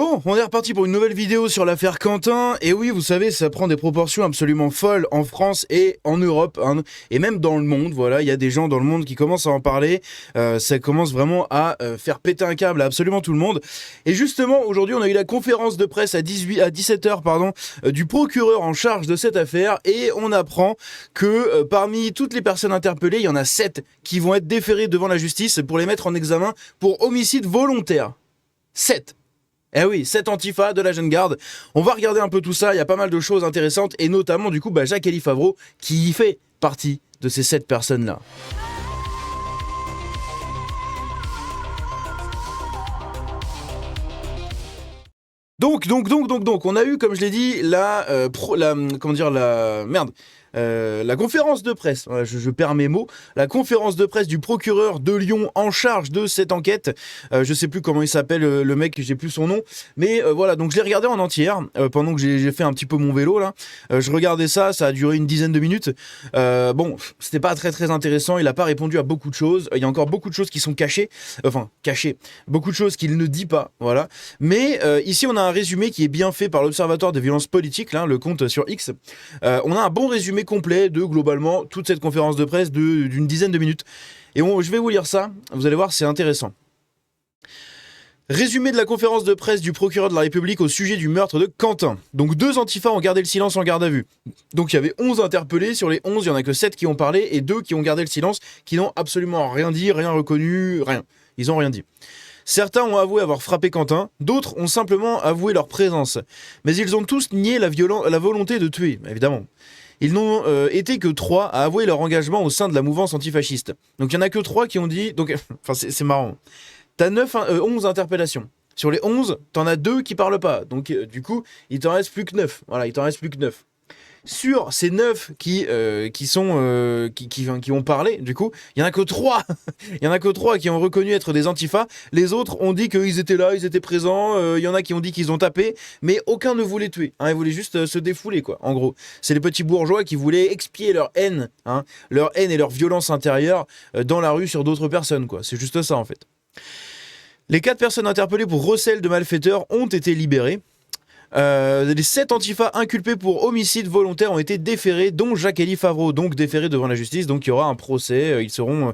Bon, on est reparti pour une nouvelle vidéo sur l'affaire Quentin, et oui, vous savez, ça prend des proportions absolument folles en France et en Europe, hein, et même dans le monde, voilà, il y a des gens dans le monde qui commencent à en parler, ça commence vraiment à faire péter un câble à absolument tout le monde, et justement, aujourd'hui, on a eu la conférence de presse à 17h, du procureur en charge de cette affaire, et on apprend que parmi toutes les personnes interpellées, il y en a 7 qui vont être déférées devant la justice pour les mettre en examen pour homicide volontaire. 7. Eh oui, 7 antifas de la jeune garde. On va regarder un peu tout ça, il y a pas mal de choses intéressantes, et notamment du coup Jacques-Élie Favreau qui fait partie de ces 7 personnes-là. Donc, on a eu, comme je l'ai dit, la conférence de presse, voilà, je perds mes mots, la conférence de presse du procureur de Lyon en charge de cette enquête, je sais plus comment il s'appelle le mec, j'ai plus son nom, mais voilà, donc je l'ai regardé en entière, pendant que j'ai fait un petit peu mon vélo là, je regardais ça a duré une dizaine de minutes, bon, c'était pas très intéressant, il a pas répondu à beaucoup de choses, il y a encore beaucoup de choses qui sont cachées, beaucoup de choses qu'il ne dit pas, voilà, mais ici on a un résumé qui est bien fait par l'Observatoire des violences politiques, là, le compte sur X, on a un bon résumé complet de globalement toute cette conférence de presse d'une dizaine de minutes. Et je vais vous lire ça, vous allez voir, c'est intéressant. Résumé de la conférence de presse du procureur de la République au sujet du meurtre de Quentin. Donc 2 antifas ont gardé le silence en garde à vue. Donc il y avait 11 interpellés, sur les 11, il n'y en a que 7 qui ont parlé et 2 qui ont gardé le silence, qui n'ont absolument rien dit, rien reconnu, rien. Ils n'ont rien dit. Certains ont avoué avoir frappé Quentin, d'autres ont simplement avoué leur présence. Mais ils ont tous nié la volonté de tuer, évidemment. Ils n'ont été que 3 à avouer leur engagement au sein de la mouvance antifasciste. Donc il n'y en a que 3 qui ont dit... Donc, enfin, c'est marrant. T'as 11 interpellations. Sur les 11, t'en as 2 qui parlent pas. Donc du coup, il t'en reste plus que 9. Voilà, il t'en reste plus que 9. Sur ces 9 qui ont parlé, du coup, il y en a que 3. Il y en a que 3 qui ont reconnu être des antifas. Les autres ont dit qu'ils étaient là, ils étaient présents. Il y en a qui ont dit qu'ils ont tapé, mais aucun ne voulait tuer. Hein, ils voulaient juste se défouler, quoi. En gros, c'est les petits bourgeois qui voulaient expier leur haine, et leur violence intérieure dans la rue sur d'autres personnes, quoi. C'est juste ça, en fait. Les 4 personnes interpellées pour recel de malfaiteurs ont été libérées. Les 7 antifas inculpés pour homicide volontaire ont été déférés, dont Jacques-Élie Favreau, donc déféré devant la justice. Donc il y aura un procès, ils seront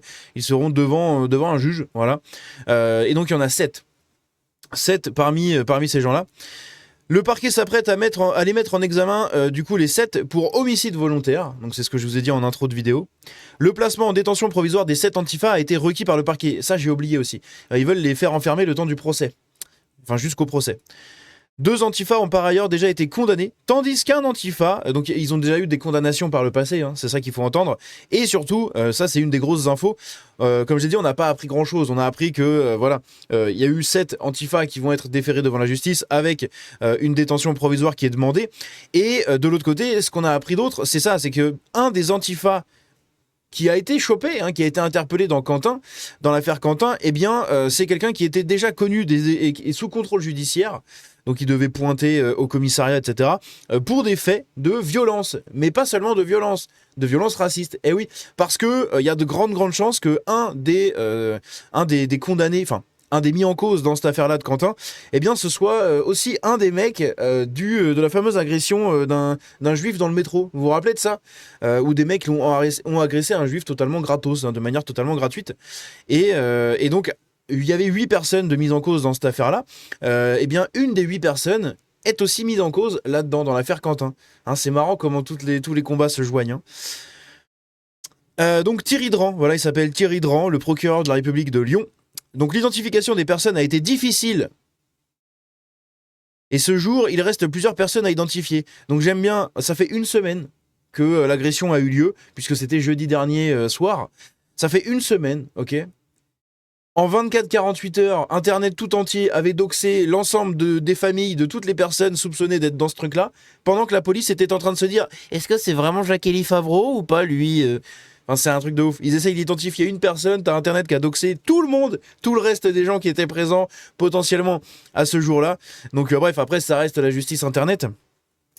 devant un juge, voilà. Et donc il y en a 7 parmi ces gens-là. Le parquet s'apprête à les mettre en examen, du coup, les 7 pour homicide volontaire. Donc c'est ce que je vous ai dit en intro de vidéo. Le placement en détention provisoire des 7 antifas a été requis par le parquet. Ça, j'ai oublié aussi. Ils veulent les faire enfermer le temps du procès. Enfin, jusqu'au procès. 2 antifas ont par ailleurs déjà été condamnés, tandis qu'un antifa, donc ils ont déjà eu des condamnations par le passé, c'est ça qu'il faut entendre, et surtout, ça c'est une des grosses infos, comme j'ai dit, on n'a pas appris grand chose, on a appris que, il y a eu 7 antifas qui vont être déférés devant la justice avec une détention provisoire qui est demandée, et de l'autre côté, ce qu'on a appris d'autre, c'est ça, c'est que un des antifas qui a été chopé, qui a été interpellé dans l'affaire Quentin, eh bien, c'est quelqu'un qui était déjà connu et sous contrôle judiciaire, donc il devait pointer au commissariat, etc., pour des faits de violence, mais pas seulement de violence raciste. Eh oui, parce que il y a de grandes chances que un des condamnés, enfin, un des mis en cause dans cette affaire-là de Quentin, eh bien, ce soit aussi un des mecs de la fameuse agression d'un juif dans le métro. Vous vous rappelez de ça, où des mecs ont agressé un juif totalement gratos, de manière totalement gratuite. Et donc, il y avait 8 personnes de mise en cause dans cette affaire-là. Eh bien, une des 8 personnes est aussi mise en cause là-dedans, dans l'affaire Quentin. C'est marrant comment tous les combats se joignent. Donc Thierry Dran, voilà, il s'appelle Thierry Dran, le procureur de la République de Lyon. Donc l'identification des personnes a été difficile. Et ce jour, il reste plusieurs personnes à identifier. Donc j'aime bien, ça fait une semaine que l'agression a eu lieu, puisque c'était jeudi dernier soir. Ça fait une semaine, ok ? En 24-48 heures, Internet tout entier avait doxé l'ensemble des familles de toutes les personnes soupçonnées d'être dans ce truc-là, pendant que la police était en train de se dire « Est-ce que c'est vraiment Jacques-Élie Favreau ou pas, lui ?» Enfin, c'est un truc de ouf. Ils essayent d'identifier une personne, t'as Internet qui a doxé tout le monde, tout le reste des gens qui étaient présents potentiellement à ce jour-là. Donc bref, après, ça reste la justice Internet.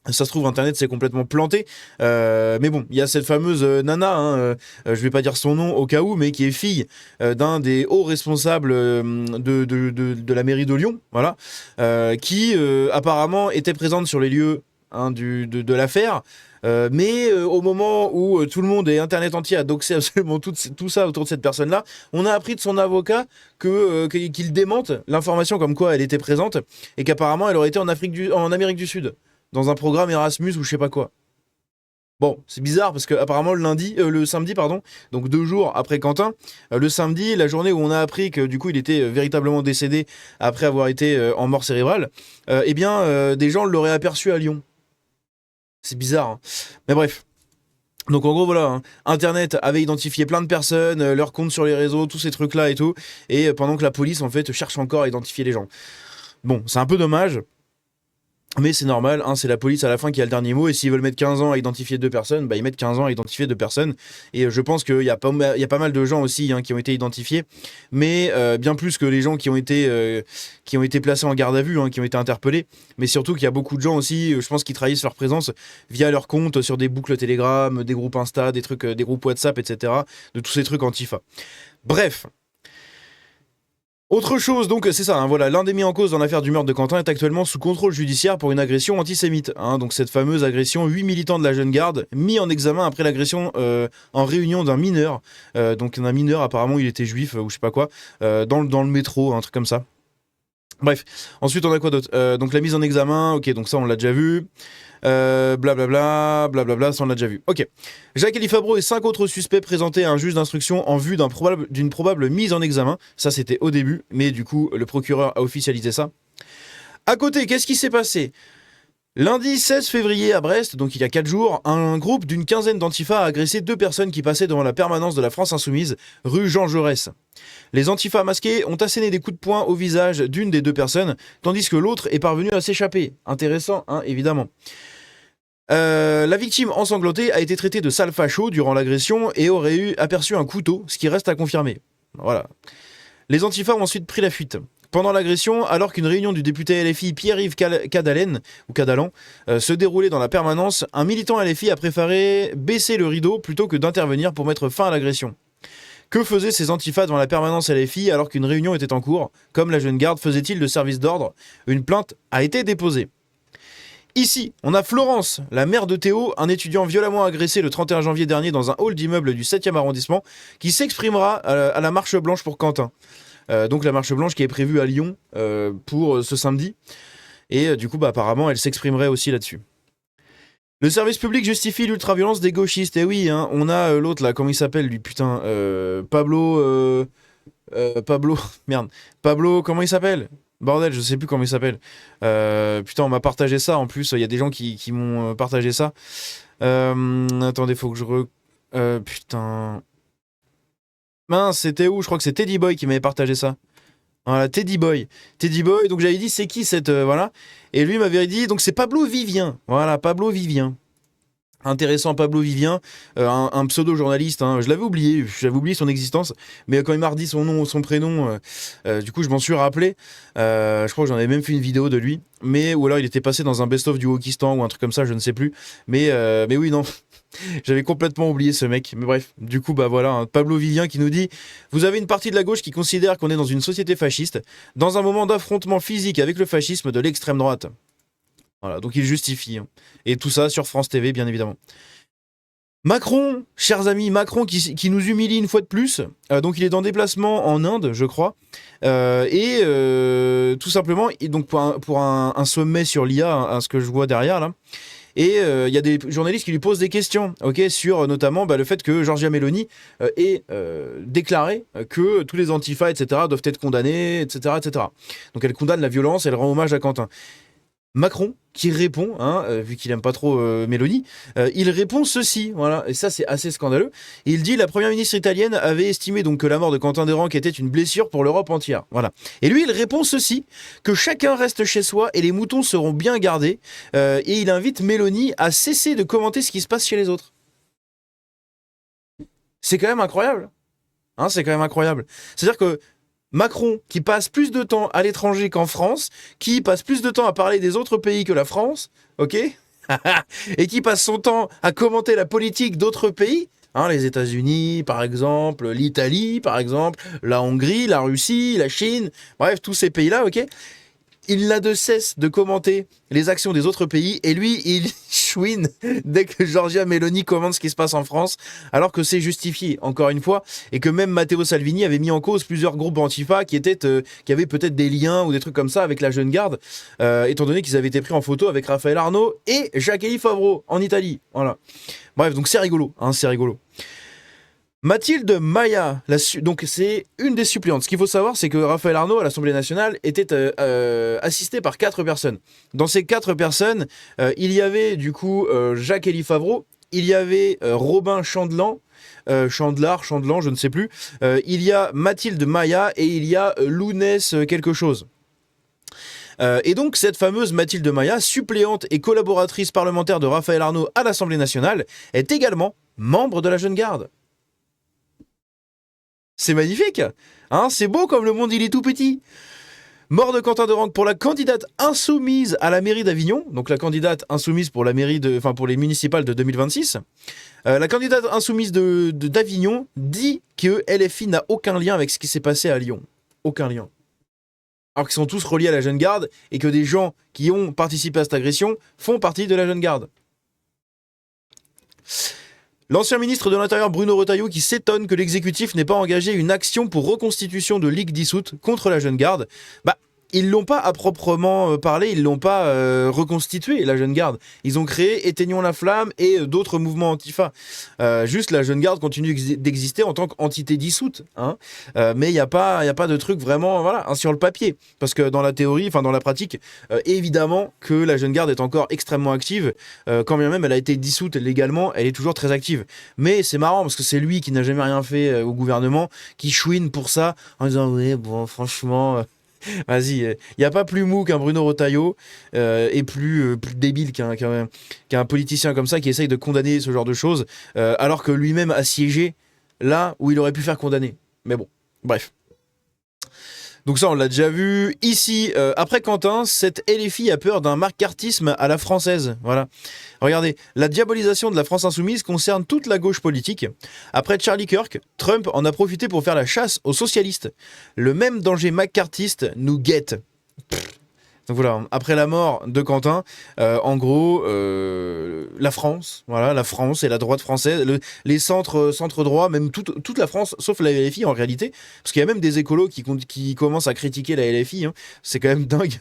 Ça se trouve, Internet s'est complètement planté. Mais bon, il y a cette fameuse nana, hein, je vais pas dire son nom au cas où, mais qui est fille d'un des hauts responsables de la mairie de Lyon, voilà, qui apparemment était présente sur les lieux, hein, de l'affaire. Mais au moment où tout le monde et Internet entier a doxé absolument tout ça autour de cette personne-là, on a appris de son avocat qu'il démente l'information comme quoi elle était présente et qu'apparemment elle aurait été en Amérique du Sud dans un programme Erasmus ou je sais pas quoi. Bon, c'est bizarre parce que apparemment le samedi, pardon, donc 2 jours après Quentin, le samedi, la journée où on a appris que du coup il était véritablement décédé après avoir été en mort cérébrale, eh bien des gens l'auraient aperçu à Lyon. C'est bizarre, hein. Mais bref. Donc en gros voilà, hein, Internet avait identifié plein de personnes, leurs comptes sur les réseaux, tous ces trucs là et tout, et pendant que la police en fait cherche encore à identifier les gens. Bon, c'est un peu dommage. Mais c'est normal, hein, c'est la police à la fin qui a le dernier mot, et s'ils veulent mettre 15 ans à identifier 2 personnes, bah ils mettent 15 ans à identifier 2 personnes, et je pense qu'il y a pas mal de gens aussi, hein, qui ont été identifiés, mais bien plus que les gens qui ont été placés en garde à vue, hein, qui ont été interpellés, mais surtout qu'il y a beaucoup de gens aussi, je pense, qui trahissent leur présence via leur compte sur des boucles Telegram, des groupes Insta, des trucs, des groupes WhatsApp, etc., de tous ces trucs antifa. Bref. Autre chose, donc c'est ça, hein, voilà, l'un des mis en cause dans l'affaire du meurtre de Quentin est actuellement sous contrôle judiciaire pour une agression antisémite, hein, donc cette fameuse agression, 8 militants de la Jeune Garde mis en examen après l'agression en réunion d'un mineur, donc un mineur apparemment il était juif ou je sais pas quoi, dans le métro, un truc comme ça. Bref, ensuite on a quoi d'autre, donc la mise en examen, ok, donc ça on l'a déjà vu. Blablabla, blablabla, ça on l'a déjà vu. Ok. Jacques-Élie Fabreau et 5 autres suspects présentés à un juge d'instruction en vue d'une probable mise en examen. Ça c'était au début, mais du coup le procureur a officialisé ça. À côté, qu'est-ce qui s'est passé ? Lundi 16 février à Brest, donc il y a 4 jours, un groupe d'une quinzaine d'antifas a agressé 2 personnes qui passaient devant la permanence de la France Insoumise, rue Jean Jaurès. Les antifas masqués ont asséné des coups de poing au visage d'une des 2 personnes, tandis que l'autre est parvenu à s'échapper. Intéressant, hein, évidemment. La victime ensanglantée a été traitée de sale facho durant l'agression et aurait aperçu un couteau, ce qui reste à confirmer. Voilà. Les antifas ont ensuite pris la fuite. Pendant l'agression, alors qu'une réunion du député LFI Pierre-Yves Cadalan se déroulait dans la permanence, un militant LFI a préféré baisser le rideau plutôt que d'intervenir pour mettre fin à l'agression. Que faisaient ces antifas devant la permanence LFI alors qu'une réunion était en cours ? Comme la Jeune Garde faisait-il de service d'ordre ? Une plainte a été déposée. Ici, on a Florence, la mère de Théo, un étudiant violemment agressé le 31 janvier dernier dans un hall d'immeuble du 7e arrondissement, qui s'exprimera à la marche blanche pour Quentin. Donc la marche blanche qui est prévue à Lyon pour ce samedi. Et du coup, bah, apparemment, elle s'exprimerait aussi là-dessus. Le service public justifie l'ultraviolence des gauchistes. Et oui, hein, on a l'autre là, comment il s'appelle lui, putain, Pablo... merde. Pablo, comment il s'appelle ? Bordel, je sais plus comment il s'appelle. Putain, on m'a partagé ça. En plus, il y a des gens qui m'ont partagé ça. Attendez, faut que je putain. Mince, c'était où ? Je crois que c'est Teddy Boy qui m'avait partagé ça. Voilà, Teddy Boy. Teddy Boy, donc j'avais dit, c'est qui cette... voilà. Et lui m'avait dit, donc c'est Pablo Vivien. Voilà, Pablo Vivien. Intéressant, Pablo Vivien, un pseudo-journaliste, hein. J'avais oublié son existence, mais quand il m'a redit son nom, son prénom, du coup je m'en suis rappelé. Je crois que j'en avais même fait une vidéo de lui, ou alors il était passé dans un best-of du Wokistan ou un truc comme ça, je ne sais plus. Mais oui, non, j'avais complètement oublié ce mec. Mais bref, du coup, bah voilà, hein, Pablo Vivien qui nous dit « Vous avez une partie de la gauche qui considère qu'on est dans une société fasciste, dans un moment d'affrontement physique avec le fascisme de l'extrême droite. » Voilà, donc il justifie. Hein. Et tout ça sur France TV, bien évidemment. Macron, chers amis, Macron qui nous humilie une fois de plus. Donc il est en déplacement en Inde, je crois. Tout simplement, donc pour un sommet sur l'IA, hein, ce que je vois derrière là. Et il y a des journalistes qui lui posent des questions, sur notamment le fait que Giorgia Meloni ait déclaré que tous les antifas, etc., doivent être condamnés, etc., etc. Donc elle condamne la violence, elle rend hommage à Quentin. Macron qui répond, vu qu'il aime pas trop Meloni, il répond ceci, voilà, et ça c'est assez scandaleux. Il dit la première ministre italienne avait estimé donc que la mort de Quentin Derenc était une blessure pour l'Europe entière, voilà. Et lui il répond ceci, que chacun reste chez soi et les moutons seront bien gardés, et il invite Meloni à cesser de commenter ce qui se passe chez les autres. C'est quand même incroyable, c'est quand même incroyable. C'est-à-dire que Macron, qui passe plus de temps à l'étranger qu'en France, qui passe plus de temps à parler des autres pays que la France, ok ? et qui passe son temps à commenter la politique d'autres pays, hein, les États-Unis par exemple, l'Italie par exemple, la Hongrie, la Russie, la Chine, bref, tous ces pays-là, ok, il n'a de cesse de commenter les actions des autres pays et lui, il chouine dès que Giorgia Meloni commente ce qui se passe en France, alors que c'est justifié, encore une fois, et que même Matteo Salvini avait mis en cause plusieurs groupes antifa qui avaient peut-être des liens ou des trucs comme ça avec la jeune garde, étant donné qu'ils avaient été pris en photo avec Raphaël Arnaud et Jacques-Élie Favreau en Italie. Voilà. Bref, donc c'est rigolo, hein, c'est rigolo. Mathilde Maya, donc c'est une des suppléantes. Ce qu'il faut savoir, c'est que Raphaël Arnaud, à l'Assemblée nationale, était assisté par 4 personnes. Dans ces 4 personnes, il y avait du coup Jacques-Élie Favreau, il y avait Robin Chandelan, Chandelan, je ne sais plus. Il y a Mathilde Maya et il y a Lounès quelque chose. Et donc cette fameuse Mathilde Maya, suppléante et collaboratrice parlementaire de Raphaël Arnaud à l'Assemblée nationale, est également membre de la Jeune Garde. C'est magnifique, hein, c'est beau comme le monde il est tout petit. Mort de Quentin Durand pour la candidate insoumise à la mairie d'Avignon, donc la candidate insoumise pour pour les municipales de 2026. La candidate insoumise d'Avignon dit que LFI n'a aucun lien avec ce qui s'est passé à Lyon. Aucun lien. Alors qu'ils sont tous reliés à la Jeune Garde et que des gens qui ont participé à cette agression font partie de la Jeune Garde. L'ancien ministre de l'Intérieur Bruno Retailleau qui s'étonne que l'exécutif n'ait pas engagé une action pour reconstitution de ligue dissoute contre la Jeune Garde. Ils l'ont pas à proprement parler, ils l'ont pas reconstitué, la Jeune Garde. Ils ont créé Éteignons la flamme et d'autres mouvements antifa. Juste la Jeune Garde continue d'exister en tant qu'entité dissoute, hein. Mais il y a pas de truc vraiment, voilà, hein, sur le papier. Parce que dans la théorie, enfin dans la pratique, évidemment que la Jeune Garde est encore extrêmement active. Quand bien même elle a été dissoute légalement, elle est toujours très active. Mais c'est marrant parce que c'est lui qui n'a jamais rien fait au gouvernement, qui chouine pour ça en disant ouais bon franchement. Vas-y, il n'y a pas plus mou qu'un Bruno Retailleau et plus débile qu'un politicien comme ça qui essaye de condamner ce genre de choses alors que lui-même a siégé là où il aurait pu faire condamner. Mais bon, bref. Donc ça, on l'a déjà vu. Ici, après Quentin, cette LFI a peur d'un macartisme à la française. Voilà. Regardez, la diabolisation de la France insoumise concerne toute la gauche politique. Après Charlie Kirk, Trump en a profité pour faire la chasse aux socialistes. Le même danger macartiste nous guette. Donc voilà, après la mort de Quentin, en gros, la France et la droite française, les centres droits, même toute la France, sauf la LFI en réalité, parce qu'il y a même des écolos qui commencent à critiquer la LFI, hein. C'est quand même dingue.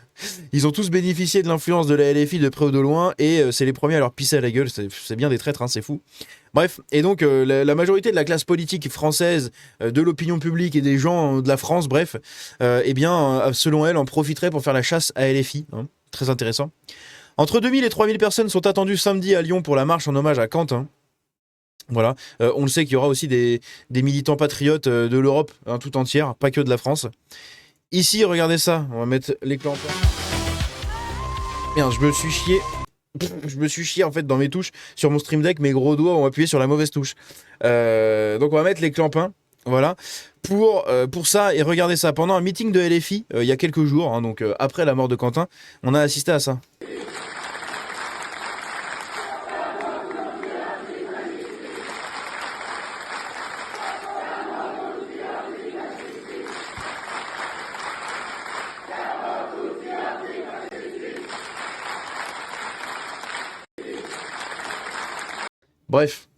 Ils ont tous bénéficié de l'influence de la LFI de près ou de loin, et c'est les premiers à leur pisser à la gueule, c'est bien des traîtres, hein, c'est fou. Bref, et donc la majorité de la classe politique française, de l'opinion publique et des gens de la France, bref, selon elle, en profiterait pour faire la chasse à LFI. Hein. Très intéressant. Entre 2000 et 3000 personnes sont attendues samedi à Lyon pour la marche en hommage à Quentin. Voilà, on le sait qu'il y aura aussi des militants patriotes de l'Europe hein, tout entière, pas que de la France. Ici, regardez ça, on va mettre l'écran. Merde, je me suis chié en fait dans mes touches sur mon Stream Deck, mes gros doigts ont appuyé sur la mauvaise touche. Donc on va mettre les clampins, voilà, pour ça, et regardez ça, pendant un meeting de LFI, il y a quelques jours, hein, donc après la mort de Quentin, on a assisté à ça. Bref,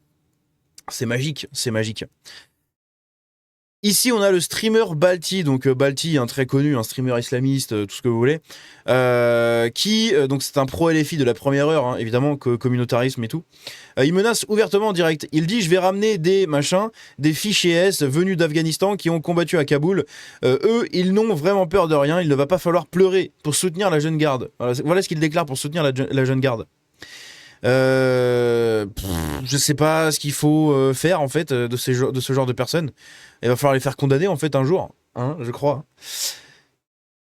c'est magique, c'est magique. Ici, on a le streamer Balti, donc Balti, un très connu, un streamer islamiste, tout ce que vous voulez, donc c'est un pro LFI de la première heure, hein, évidemment, communautarisme et tout. Il menace ouvertement en direct. Il dit « Je vais ramener des fichiers S venus d'Afghanistan qui ont combattu à Kaboul. Eux, ils n'ont vraiment peur de rien. Il ne va pas falloir pleurer pour soutenir la Jeune Garde. » Voilà ce qu'il déclare pour soutenir la Jeune Garde. Je sais pas ce qu'il faut faire en fait de ce genre de personnes. Il va falloir les faire condamner en fait un jour, hein, je crois.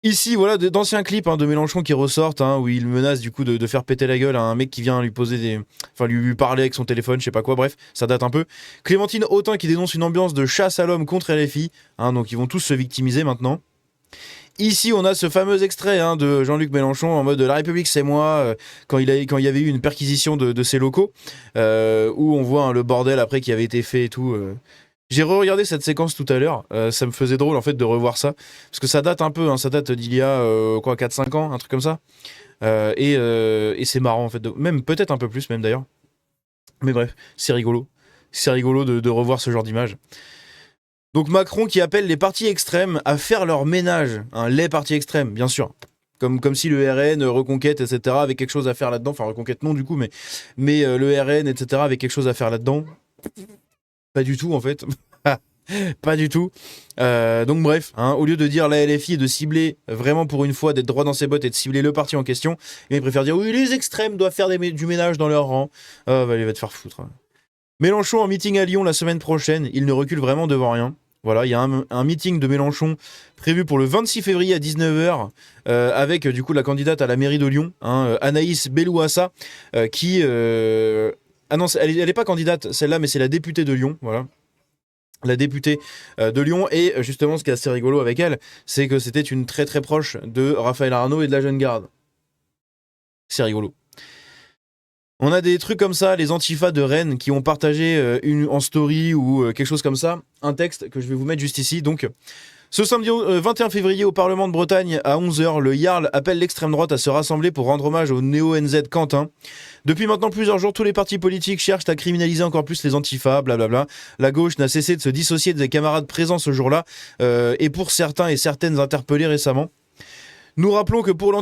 Ici, voilà, d'anciens clips hein, de Mélenchon qui ressortent, hein, où il menace du coup de faire péter la gueule à un mec qui vient lui poser lui parler avec son téléphone, je sais pas quoi, bref, ça date un peu. Clémentine Autain qui dénonce une ambiance de chasse à l'homme contre LFI, hein, donc ils vont tous se victimiser maintenant. Ici, on a ce fameux extrait de Jean-Luc Mélenchon en mode La République, c'est moi, quand il y avait eu une perquisition de ses locaux, où on voit le bordel après qui avait été fait et tout. J'ai re-regardé cette séquence tout à l'heure, ça me faisait drôle en fait de revoir ça, parce que ça date un peu, ça date d'il y a 4-5 ans, un truc comme ça. Et c'est marrant en fait, même peut-être un peu plus même d'ailleurs. Mais bref, c'est rigolo. C'est rigolo de revoir ce genre d'image. Donc Macron qui appelle les partis extrêmes à faire leur ménage. Les partis extrêmes, bien sûr. Comme si le RN, Reconquête, etc. avait quelque chose à faire là-dedans. Enfin, Reconquête non du coup, mais le RN, etc. avait quelque chose à faire là-dedans. Pas du tout en fait. Pas du tout. Donc bref, au lieu de dire la LFI et de cibler vraiment pour une fois, d'être droit dans ses bottes et de cibler le parti en question, il préfère dire oui, les extrêmes doivent faire du ménage dans leur rang. Il va te faire foutre. Mélenchon en meeting à Lyon la semaine prochaine, il ne recule vraiment devant rien. Voilà, il y a un meeting de Mélenchon prévu pour le 26 février à 19h avec du coup la candidate à la mairie de Lyon, Anaïs Bellouassa, qui... Ah non, elle n'est pas candidate celle-là, mais c'est la députée de Lyon, voilà. La députée de Lyon, et justement ce qui est assez rigolo avec elle, c'est que c'était une très très proche de Raphaël Arnaud et de la Jeune Garde. C'est rigolo. On a des trucs comme ça, les antifas de Rennes qui ont partagé en story ou quelque chose comme ça, un texte que je vais vous mettre juste ici. Donc, ce samedi 21 février au Parlement de Bretagne à 11h, le Jarl appelle l'extrême droite à se rassembler pour rendre hommage au néo-NZ Quentin. Depuis maintenant plusieurs jours, tous les partis politiques cherchent à criminaliser encore plus les antifas, blablabla. La gauche n'a cessé de se dissocier des camarades présents ce jour-là, et pour certains et certaines interpellés récemment. Nous rappelons que pour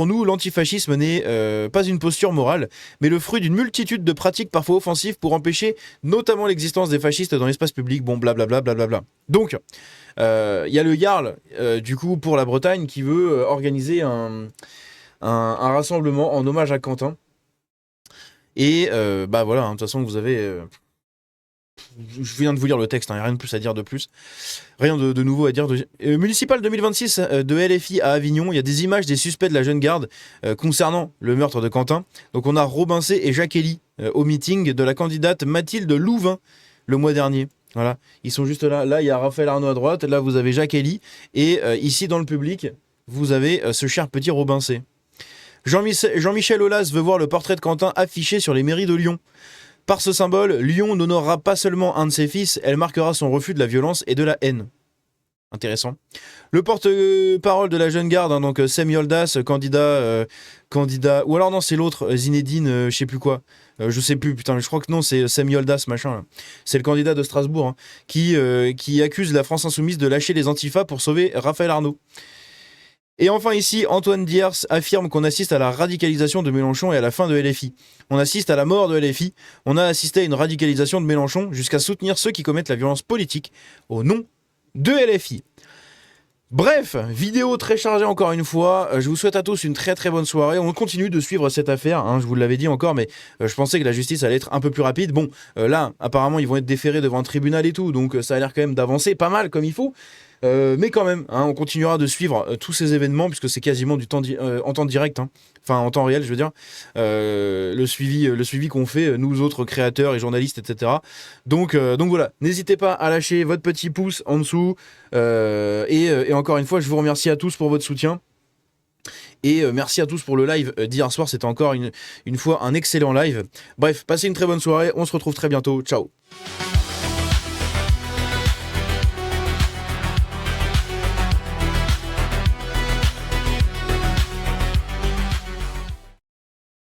nous, l'antifascisme n'est pas une posture morale, mais le fruit d'une multitude de pratiques parfois offensives pour empêcher notamment l'existence des fascistes dans l'espace public, bon blablabla. Donc, il y a le Jarl, du coup, pour la Bretagne, qui veut organiser un rassemblement en hommage à Quentin. Et voilà, de toute façon, vous avez... je viens de vous lire le texte, il n'y a rien de plus à dire de plus. Rien de nouveau à dire. Municipal 2026 de LFI à Avignon, il y a des images des suspects de la Jeune Garde concernant le meurtre de Quentin. Donc on a Robincé et Jacques Elie au meeting de la candidate Mathilde Louvain le mois dernier. Voilà, ils sont juste là. Là, il y a Raphaël Arnaud à droite, là vous avez Jacques Elie, et ici dans le public, vous avez ce cher petit Robincé. Jean-Michel Aulas veut voir le portrait de Quentin affiché sur les mairies de Lyon. Par ce symbole, Lyon n'honorera pas seulement un de ses fils, elle marquera son refus de la violence et de la haine. Intéressant. Le porte-parole de la Jeune Garde, donc Sem Yoldas, candidat... Ou alors non, c'est l'autre, Zinedine, je sais plus quoi. Je sais plus, putain, je crois que non, c'est Sem Yoldas, machin. Là. C'est le candidat de Strasbourg, qui accuse la France Insoumise de lâcher les antifas pour sauver Raphaël Arnaud. Et enfin ici, Antoine Diers affirme qu'on assiste à la radicalisation de Mélenchon et à la fin de LFI. On assiste à la mort de LFI, on a assisté à une radicalisation de Mélenchon jusqu'à soutenir ceux qui commettent la violence politique au nom de LFI. Bref, vidéo très chargée encore une fois, je vous souhaite à tous une très très bonne soirée, on continue de suivre cette affaire, je vous l'avais dit encore, mais je pensais que la justice allait être un peu plus rapide. Bon, là, apparemment ils vont être déférés devant un tribunal et tout, donc ça a l'air quand même d'avancer pas mal comme il faut. Mais quand même, on continuera de suivre tous ces événements puisque c'est quasiment du temps en temps direct, enfin en temps réel, je veux dire, le suivi qu'on fait nous autres créateurs et journalistes, etc. Donc voilà, n'hésitez pas à lâcher votre petit pouce en dessous et encore une fois, je vous remercie à tous pour votre soutien. Et merci à tous pour le live d'hier soir, c'était encore une fois un excellent live. Bref, passez une très bonne soirée, on se retrouve très bientôt, ciao.